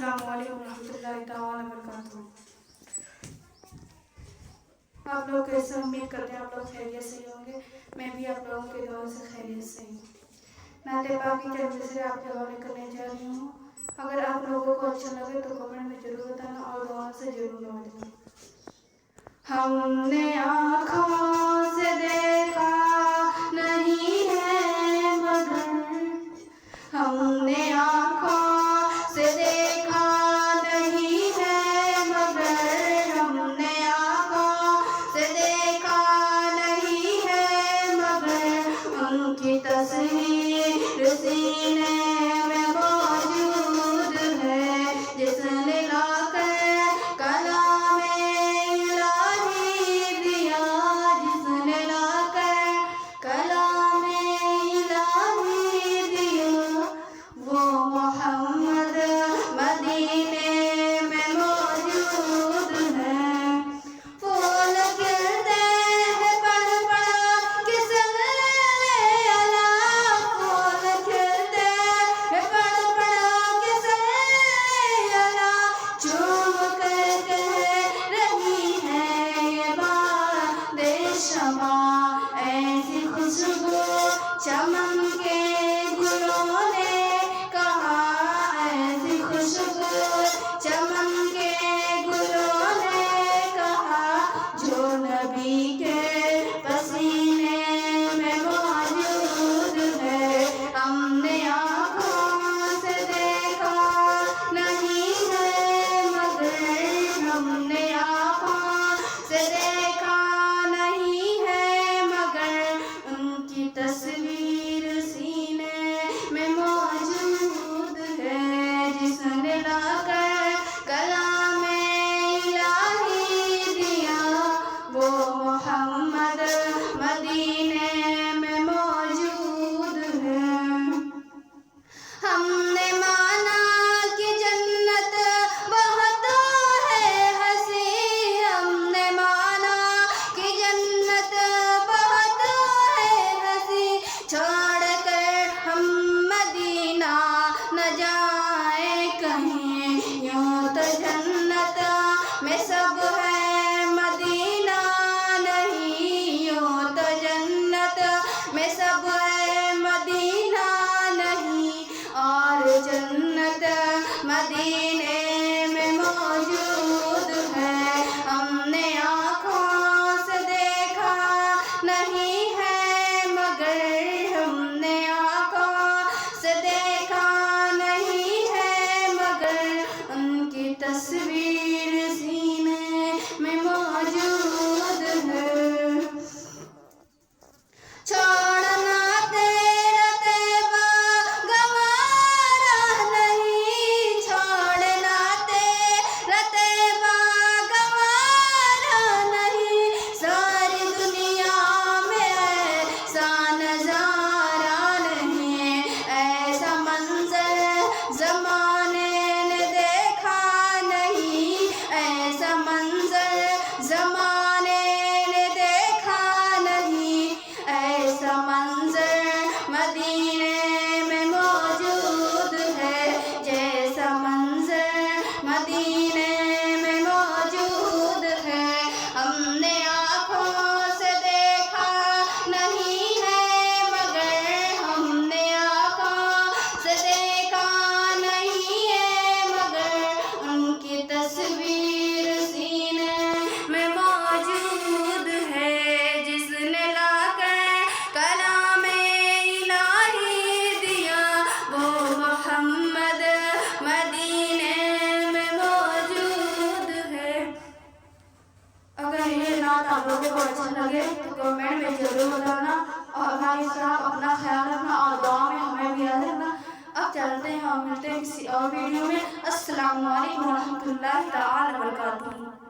अस्सलामु अलैकुम रहमतुल्लाहि ताला वबरकातुहू। आप लोग कैसे, उम्मीद करते हैं आप लोग खैरियत से होंगे। मैं भी आप लोगों के दुआ से खैरियत से हूँ। नाते पाक की तरफ से आपके हवाले करने जा रही हूँ। अगर आप लोगों को अच्छा लगे तो कमेंट में जरूर बताना और दुआ से जरूर याद देना। हमने आँखों से देखा नहीं है मगर, हमने आँखों से देखा नहीं है मगर, हमने आँखों से देखा नहीं है मगर, उनकी तस्वीर सीने में मौजूद है, जिसने लाकर कलामे इलाही दिया, जिसने लाकर कलामे इलाही दिया, वो मोहम्मद मदीने में मौजूद है। फूल खिलते हैं पढ़ पढ़ा के सल्ले अला, फूल खिलते हैं पढ़ पढ़ा के सल्ले अला, चूम कर कह रही है ये बातें शमा, ऐसी खुशबू चमन के गुलों ने कहा, ऐसी खुशबू चमन के गुलों ने कहा, जो नबी के पसीने में मौजूद है। हमने आँखों से देखा नहीं है मगर, हमने आँखों से देखा नहीं है मगर, उनकी तस्वीर सीने में मौजूद है, जिसने लाकर कलामे इलाही दिया, वो मोहम्मद मदीने में मौजूद है। हमने माना कि जन्नत बहुत है हंसी, हमने माना कि जन्नत बहुत है हंसी, छोड़ कर हम मदीना न जाए कहीं, यूं तो जन्नत में सब है मदीना नहीं, यूं तो जन्नत में सब है मदीना नहीं, और जन्नत मदीने में मौजूद है। हमने आँखों से देखा नहीं है मगर, हमने आँखों से देखा नहीं है मगर, उनकी तस्वीर सीने में मौजूद है। छोड़ना तेरा तैबा गवारा नहीं, छोड़ना तेरा तैबा गवारा नहीं, सारी दुनिया में ऐसा नजारा नहीं, ऐसा मंजर जमाने ने देखा नहीं, ऐसा मंजर जमाने ने देखा नहीं, ऐसा मंजर मदीने में मौजूद है, जैसा मंजर मदीने में मौजूद है। हमने आँखों से देखा नहीं है मगर, हमने आँखों से देखा नहीं है मगर, उनकी तस्वीर सीने में मौजूद है, जिसने लाकर कलामे इलाही दिया, वो मोहम्मद मदीने में मौजूद है। अगर ये नात आप लोगों को अच्छा लगे तो कमेंट में जरूर बताना, और हमारे साथ अपना ख्याल रखना और दुआ में हमें भी याद रखना। अब चलते हैं और मिलते हैं किसी और वीडियो में। अस्सलामु अलैकुम रहमतुल्लाहि ताला वबरकातुहू।